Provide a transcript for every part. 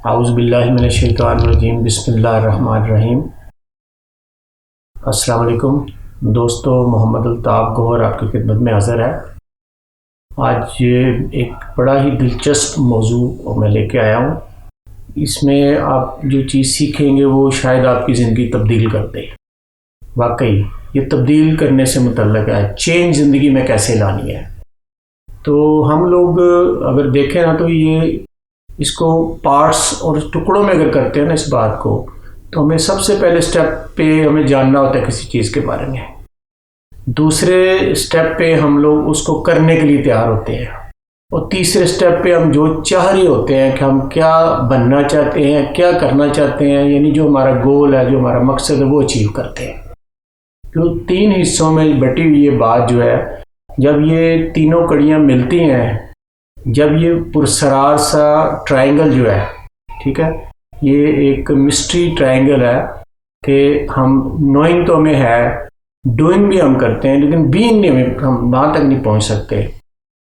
اعوذ باللہ من الشیطان الرجیم، بسم اللہ الرحمن الرحیم۔ السلام علیکم دوستو، محمد الطاف گوہر آپ کی خدمت میں حاضر ہے۔ آج ایک بڑا ہی دلچسپ موضوع میں لے کے آیا ہوں۔ اس میں آپ جو چیز سیکھیں گے وہ شاید آپ کی زندگی تبدیل کر دے۔ واقعی یہ تبدیل کرنے سے متعلق ہے، چینج زندگی میں کیسے لانی ہے۔ تو ہم لوگ اگر دیکھیں نا تو یہ اس کو پارٹس اور ٹکڑوں میں اگر کرتے ہیں نا اس بات کو، تو ہمیں سب سے پہلے سٹیپ پہ ہمیں جاننا ہوتا ہے کسی چیز کے بارے میں۔ دوسرے سٹیپ پہ ہم لوگ اس کو کرنے کے لیے تیار ہوتے ہیں، اور تیسرے سٹیپ پہ ہم جو چاہ رہے ہوتے ہیں کہ ہم کیا بننا چاہتے ہیں، کیا کرنا چاہتے ہیں، یعنی جو ہمارا گول ہے، جو ہمارا مقصد ہے، وہ اچیو کرتے ہیں۔ جو 3 حصوں میں بٹی ہوئی یہ بات جو ہے، جب یہ تینوں کڑیاں ملتی ہیں، جب یہ پرسرار سا ٹرائنگل جو ہے، ٹھیک ہے، یہ ایک مسٹری ٹرائنگل ہے کہ ہم نوئنگ تو ہمیں ہے، ڈوئنگ بھی ہم کرتے ہیں، لیکن بینگ نہیں، ہم وہاں تک نہیں پہنچ سکتے۔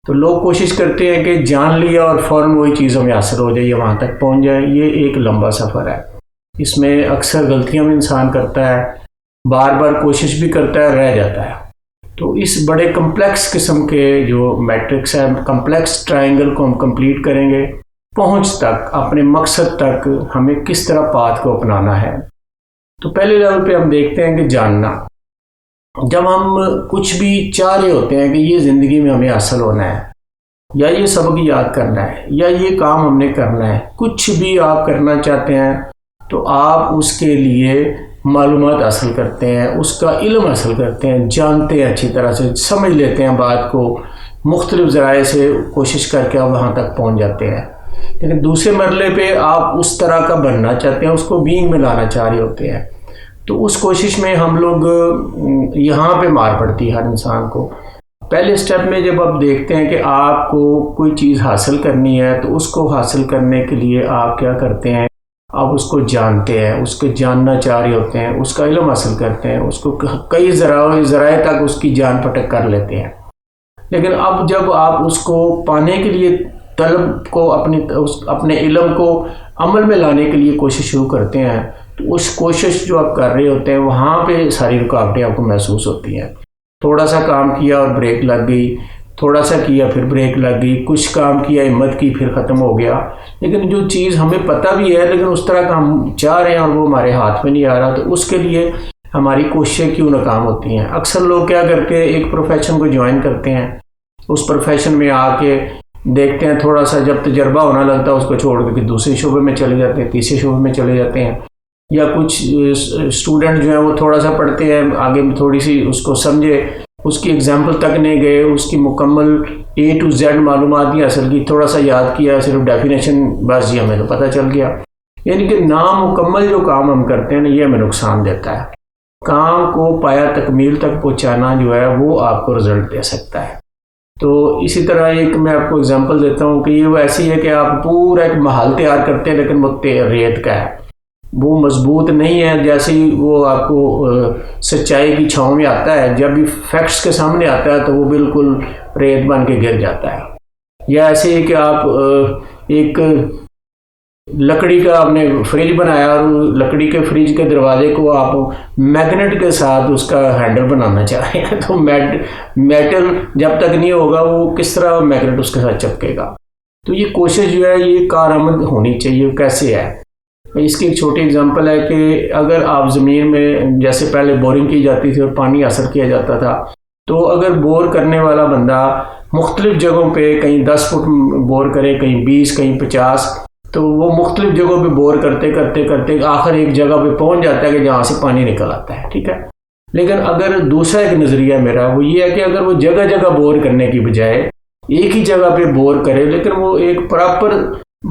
تو لوگ کوشش کرتے ہیں کہ جان لیا اور فوراً وہی چیز ہمیں حاصل ہو جائے یا وہاں تک پہنچ جائے۔ یہ ایک لمبا سفر ہے، اس میں اکثر غلطیاں بھی انسان کرتا ہے، بار بار کوشش بھی کرتا ہے، رہ جاتا ہے۔ تو اس بڑے کمپلیکس قسم کے جو میٹرکس ہے، کمپلیکس ٹرائنگل کو ہم کمپلیٹ کریں گے، پہنچ تک، اپنے مقصد تک ہمیں کس طرح پاتھ کو اپنانا ہے۔ تو پہلے لیول پہ ہم دیکھتے ہیں کہ جاننا۔ جب ہم کچھ بھی چاہ رہے ہوتے ہیں کہ یہ زندگی میں ہمیں حاصل ہونا ہے، یا یہ سبق یاد کرنا ہے، یا یہ کام ہم نے کرنا ہے، کچھ بھی آپ کرنا چاہتے ہیں، تو آپ اس کے لیے معلومات حاصل کرتے ہیں، اس کا علم حاصل کرتے ہیں، جانتے ہیں، اچھی طرح سے سمجھ لیتے ہیں بات کو، مختلف ذرائع سے کوشش کر کے آپ وہاں تک پہنچ جاتے ہیں۔ لیکن دوسرے مرحلے پہ آپ اس طرح کا بننا چاہتے ہیں، اس کو بینگ میں لانا چاہ رہے ہوتے ہیں۔ تو اس کوشش میں ہم لوگ یہاں پہ مار پڑتی ہے ہر انسان کو۔ پہلے سٹیپ میں جب آپ دیکھتے ہیں کہ آپ کو کوئی چیز حاصل کرنی ہے، تو اس کو حاصل کرنے کے لیے آپ کیا کرتے ہیں، آپ اس کو جانتے ہیں، اس کو جاننا چاہ رہے ہوتے ہیں، اس کا علم حاصل کرتے ہیں، اس کو کئی ذرائع تک اس کی جان پٹک کر لیتے ہیں۔ لیکن اب جب آپ اس کو پانے کے لیے طلب کو، اپنے علم کو عمل میں لانے کے لیے کوشش شروع کرتے ہیں، تو اس کوشش جو آپ کر رہے ہوتے ہیں وہاں پہ ساری رکاوٹیں آپ کو محسوس ہوتی ہیں۔ تھوڑا سا کام کیا اور بریک لگ گئی، تھوڑا سا کیا پھر بریک لگ گئی، کچھ کام کیا، ہمت کی، پھر ختم ہو گیا۔ لیکن جو چیز ہمیں پتہ بھی ہے، لیکن اس طرح کا ہم چاہ رہے ہیں اور وہ ہمارے ہاتھ میں نہیں آ رہا، تو اس کے لیے ہماری کوششیں کیوں ناکام ہوتی ہیں۔ اکثر لوگ کیا کرتے ہیں، ایک پروفیشن کو جوائن کرتے ہیں، اس پروفیشن میں آ کے دیکھتے ہیں، تھوڑا سا جب تجربہ ہونا لگتا ہے اس کو چھوڑ کے دوسرے شعبے میں چلے جاتے ہیں، تیسرے شعبے میں چلے جاتے ہیں۔ یا کچھ اسٹوڈنٹ جو ہیں وہ تھوڑا سا پڑھتے ہیں، آگے تھوڑی سی اس کو سمجھے، اس کی اگزامپل تک نہیں گئے، اس کی مکمل A to Z معلومات نہیں حاصل کی، تھوڑا سا یاد کیا، صرف ڈیفینیشن بس جی ہمیں تو پتہ چل گیا۔ یعنی کہ نامکمل جو کام ہم کرتے ہیں نا، یہ ہمیں نقصان دیتا ہے۔ کام کو پایا تکمیل تک پہنچانا جو ہے وہ آپ کو رزلٹ دے سکتا ہے۔ تو اسی طرح ایک میں آپ کو اگزامپل دیتا ہوں کہ یہ وہ ایسی ہے کہ آپ پورا ایک محل تیار کرتے ہیں، لیکن وہ ریت کا ہے، وہ مضبوط نہیں ہے، جیسے ہی وہ آپ کو سچائی کی چھاؤں میں آتا ہے، جب بھی فیکٹس کے سامنے آتا ہے تو وہ بالکل ریت بن کے گر جاتا ہے۔ یا ایسے ہی کہ آپ ایک لکڑی کا آپ نے فریج بنایا، اور لکڑی کے فریج کے دروازے کو آپ میگنیٹ کے ساتھ اس کا ہینڈل بنانا چاہ رہے ہیں، تو میٹل جب تک نہیں ہوگا وہ کس طرح میگنیٹ اس کے ساتھ چپکے گا۔ تو یہ کوشش جو ہے یہ کارآمد ہونی چاہیے۔ کیسے ہے، اس کی ایک چھوٹی اگزامپل ہے کہ اگر آپ زمین میں، جیسے پہلے بورنگ کی جاتی تھی اور پانی حاصل کیا جاتا تھا، تو اگر بور کرنے والا بندہ مختلف جگہوں پہ کہیں 10 فٹ بور کرے، کہیں 20، کہیں 50، تو وہ مختلف جگہوں پہ بور کرتے کرتے کرتے آخر ایک جگہ پہ پہنچ جاتا ہے کہ جہاں سے پانی نکل آتا ہے، ٹھیک ہے۔ لیکن اگر دوسرا ایک نظریہ میرا وہ یہ ہے کہ اگر وہ جگہ جگہ بور کرنے کی بجائے ایک ہی جگہ پہ بور کرے، لیکن وہ ایک پراپر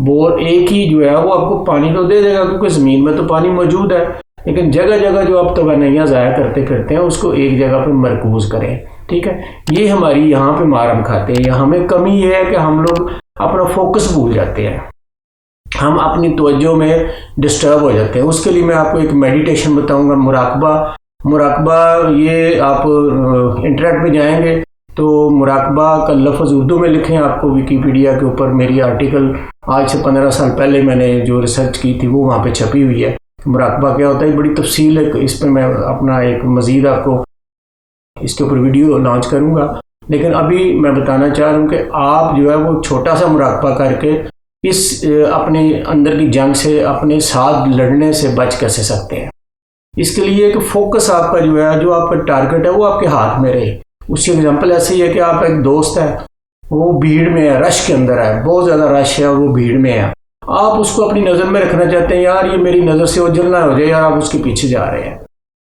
بور ایک ہی جو ہے وہ آپ کو پانی تو دے دے گا، کیونکہ زمین میں تو پانی موجود ہے، لیکن جگہ جگہ جو آپ توانائیاں ضائع کرتے پھرتے ہیں اس کو ایک جگہ پہ مرکوز کریں، ٹھیک ہے۔ یہ ہماری یہاں پہ مار ہم کھاتے ہیں، ہمیں کمی یہ ہے کہ ہم لوگ اپنا فوکس بھول جاتے ہیں، ہم اپنی توجہ میں ڈسٹرب ہو جاتے ہیں۔ اس کے لیے میں آپ کو ایک میڈیٹیشن بتاؤں گا، مراقبہ۔ یہ آپ انٹرنیٹ پہ جائیں گے تو مراقبہ کا لفظ اردو میں لکھیں، آپ کو ویکیپیڈیا کے اوپر میری آرٹیکل آج سے 15 سال پہلے میں نے جو ریسرچ کی تھی وہ وہاں پہ چھپی ہوئی ہے۔ مراقبہ کیا ہوتا ہے بڑی تفصیل ہے، اس پہ میں اپنا ایک مزید آپ کو اس کے اوپر ویڈیو لانچ کروں گا، لیکن ابھی میں بتانا چاہ رہا ہوں کہ آپ جو ہے وہ چھوٹا سا مراقبہ کر کے اس اپنے اندر کی جنگ سے، اپنے ساتھ لڑنے سے بچ کیسے سکتے ہیں۔ اس کے لیے کہ فوکس آپ کا جو ہے، جو آپ کا ٹارگٹ ہے وہ آپ کے ہاتھ میں رہے۔ اس کی ایگزامپل ایسی ہے کہ آپ ایک دوست ہے، وہ بھیڑ میں ہے، رش کے اندر ہے، بہت زیادہ رش ہے اور وہ بھیڑ میں ہے، آپ اس کو اپنی نظر میں رکھنا چاہتے ہیں، یار یہ میری نظر سے اوجھل نہ ہو جائے، یار آپ اس کے پیچھے جا رہے ہیں،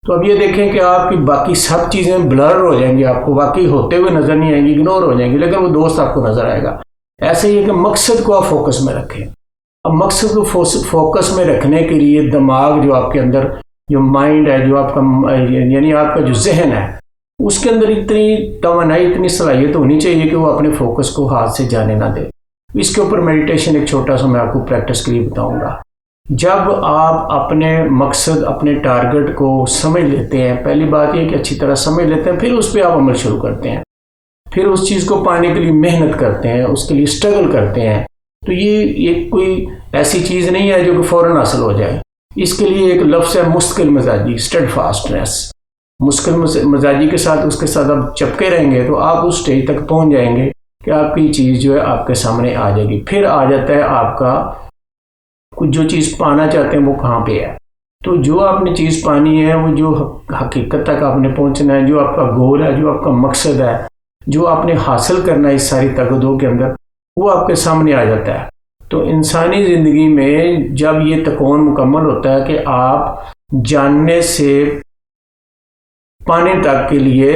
تو اب یہ دیکھیں کہ آپ کی باقی سب چیزیں بلر ہو جائیں گی، آپ کو واقعی ہوتے ہوئے نظر نہیں آئیں گی، اگنور ہو جائیں گی، لیکن وہ دوست آپ کو نظر آئے گا۔ ایسے ہی ہے کہ مقصد کو آپ فوکس میں رکھیں۔ اب مقصد کو فوکس میں رکھنے کے لیے دماغ جو آپ کے اندر، جو مائنڈ ہے، جو آپ کا یعنی آپ کا جو ذہن ہے، اس کے اندر اتنی توانائی، اتنی صلاحیت ہونی چاہیے کہ وہ اپنے فوکس کو ہاتھ سے جانے نہ دے۔ اس کے اوپر میڈیٹیشن ایک چھوٹا سا میں آپ کو پریکٹس کے لیے بتاؤں گا۔ جب آپ اپنے مقصد، اپنے ٹارگٹ کو سمجھ لیتے ہیں، پہلی بات یہ کہ اچھی طرح سمجھ لیتے ہیں، پھر اس پہ آپ عمل شروع کرتے ہیں، پھر اس چیز کو پانے کے لیے محنت کرتے ہیں، اس کے لیے اسٹرگل کرتے ہیں، تو یہ کوئی ایسی چیز نہیں ہے جو کہ فوراً حاصل ہو جائے۔ اس کے لیے ایک لفظ ہے مستقل مزاجی، اسٹیڈ فاسٹنس۔ مستقل مزاجی کے ساتھ، اس کے ساتھ آپ چپکے رہیں گے تو آپ اس سٹیج تک پہنچ جائیں گے کہ آپ کی چیز جو ہے آپ کے سامنے آ جائے گی۔ پھر آ جاتا ہے آپ کا کچھ جو چیز پانا چاہتے ہیں وہ کہاں پہ ہے۔ تو جو آپ نے چیز پانی ہے، وہ جو حقیقت تک آپ نے پہنچنا ہے، جو آپ کا گول ہے، جو آپ کا مقصد ہے، جو آپ نے حاصل کرنا ہے اس ساری تگدو کے اندر، وہ آپ کے سامنے آ جاتا ہے۔ تو انسانی زندگی میں جب یہ تکون مکمل ہوتا ہے کہ آپ جاننے سے پانے تک کے لیے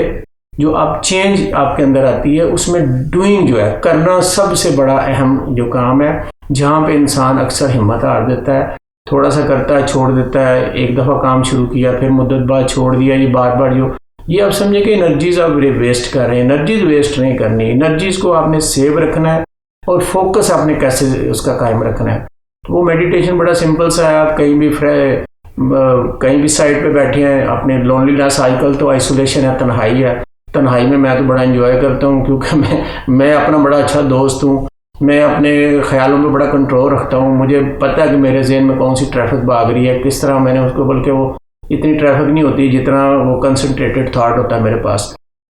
جو آپ چینج آپ کے اندر آتی ہے، اس میں ڈوئنگ جو ہے، کرنا سب سے بڑا اہم جو کام ہے، جہاں پہ انسان اکثر ہمت ہار دیتا ہے، تھوڑا سا کرتا ہے چھوڑ دیتا ہے، ایک دفعہ کام شروع کیا پھر مدت بعد چھوڑ دیا، یہ بار بار جو یہ آپ سمجھیں کہ انرجیز آپ ویسٹ کر رہے ہیں۔ انرجیز ویسٹ نہیں کرنی، انرجیز کو آپ نے سیو رکھنا ہے اور فوکس آپ نے کیسے اس کا قائم رکھنا ہے۔ تو وہ میڈیٹیشن بڑا سمپل سا ہے، آپ کہیں بھی سائٹ پہ بیٹھے ہیں، اپنے لونلینس، آج کل تو آئسولیشن ہے، تنہائی ہے، تنہائی میں تو بڑا انجوائے کرتا ہوں، کیونکہ میں اپنا بڑا اچھا دوست ہوں، میں اپنے خیالوں پہ بڑا کنٹرول رکھتا ہوں، مجھے پتہ ہے کہ میرے ذہن میں کون سی ٹریفک بھاگ رہی ہے، کس طرح میں نے اس کو، بلکہ وہ اتنی ٹریفک نہیں ہوتی جتنا وہ کنسنٹریٹڈ تھاٹ ہوتا ہے میرے پاس۔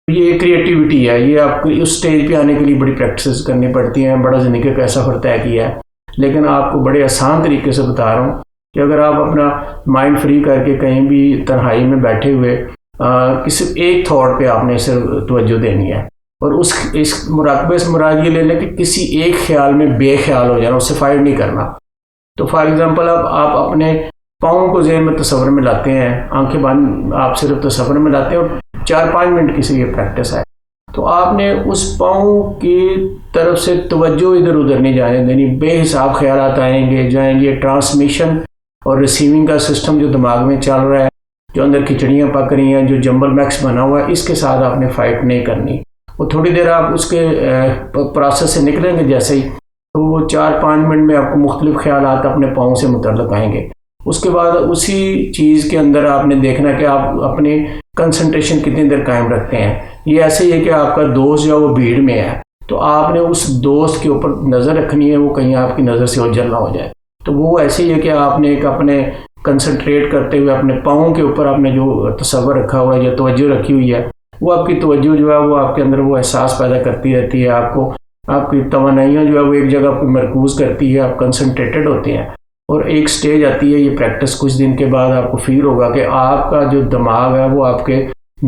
یہ کریٹیوٹی ہے، یہ آپ کو اس سٹیج پہ آنے کے لیے بڑی پریکٹسز کرنی پڑتی ہیں، بڑا زندگی کا سفر طے کیا ہے، لیکن آپ کو بڑے آسان طریقے سے بتا رہا ہوں کہ اگر آپ اپنا مائنڈ فری کر کے کہیں بھی تنہائی میں بیٹھے ہوئے کسی ایک تھاٹ پہ آپ نے صرف توجہ دینی ہے، اور اس مراقبے سے مراد یہ لینا کہ کسی ایک خیال میں بے خیال ہو جانا، اس سے فائر نہیں کرنا۔ تو فار ایگزامپل آپ اپنے پاؤں کو ذہن میں تصور میں لاتے ہیں، آنکھیں بند آپ صرف تصور میں لاتے ہیں، اور 4-5 منٹ کی سے یہ پریکٹس ہے، تو آپ نے اس پاؤں کی طرف سے توجہ ادھر ادھر نہیں جانے دینی، بے حساب خیالات آئیں گے جائیں گے، ٹرانسمیشن اور ریسیونگ کا سسٹم جو دماغ میں چل رہا ہے، جو اندر کھچڑیاں پک رہی ہیں، جو جمبل میکس بنا ہوا ہے، اس کے ساتھ آپ نے فائٹ نہیں کرنی۔ وہ تھوڑی دیر آپ اس کے پروسیس سے نکلیں گے جیسے ہی، تو وہ 4-5 منٹ میں آپ کو مختلف خیالات اپنے پاؤں سے متعلق آئیں گے۔ اس کے بعد اسی چیز کے اندر آپ نے دیکھنا کہ آپ اپنی کنسنٹریشن کتنی دیر قائم رکھتے ہیں۔ یہ ایسے ہی ہے کہ آپ کا دوست جو وہ بھیڑ میں ہے، تو آپ نے اس دوست کے اوپر نظر رکھنی ہے، وہ کہیں آپ کی نظر سے اوجھل نہ ہو جائے۔ تو وہ ایسے ہی ہے کہ آپ نے ایک اپنے کنسنٹریٹ کرتے ہوئے اپنے پاؤں کے اوپر آپ نے جو تصور رکھا ہوا ہے، جو توجہ رکھی ہوئی ہے، وہ آپ کی توجہ جو ہے وہ آپ کے اندر وہ احساس پیدا کرتی رہتی ہے، آپ کی توانائیاں جو ہے وہ ایک جگہ پہ مرکوز کرتی ہے، آپ کنسنٹریٹڈ ہوتے ہیں، اور ایک سٹیج آتی ہے، یہ پریکٹس کچھ دن کے بعد آپ کو فیل ہوگا کہ آپ کا جو دماغ ہے وہ آپ کے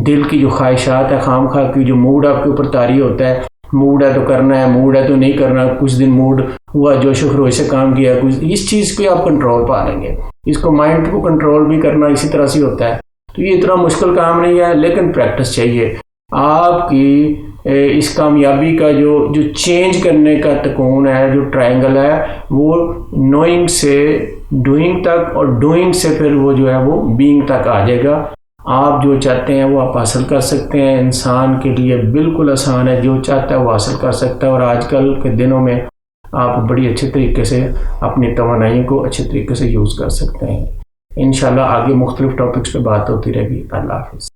دل کی جو خواہشات ہے، خام خواہ کی جو موڈ آپ کے اوپر طاری ہوتا ہے، موڈ ہے تو کرنا ہے، موڈ ہے تو نہیں کرنا، کچھ دن موڈ ہوا جوش و خروش سے کام کیا، اس چیز پہ آپ کنٹرول پا لیں گے۔ اس کو مائنڈ کو کنٹرول بھی کرنا اسی طرح سے ہوتا ہے، تو یہ اتنا مشکل کام نہیں ہے، لیکن پریکٹس چاہیے۔ آپ کی اس کامیابی کا جو چینج کرنے کا تکون ہے، جو ٹرائنگل ہے، وہ نوئنگ سے ڈوئنگ تک، اور ڈوئنگ سے پھر وہ جو ہے وہ بینگ تک آ جائے گا۔ آپ جو چاہتے ہیں وہ آپ حاصل کر سکتے ہیں، انسان کے لیے بالکل آسان ہے، جو چاہتا ہے وہ حاصل کر سکتا ہے، اور آج کل کے دنوں میں آپ بڑی اچھے طریقے سے اپنی توانائی کو اچھے طریقے سے یوز کر سکتے ہیں۔ انشاءاللہ آگے مختلف ٹاپکس پہ بات ہوتی رہے گی۔ اللہ حافظ۔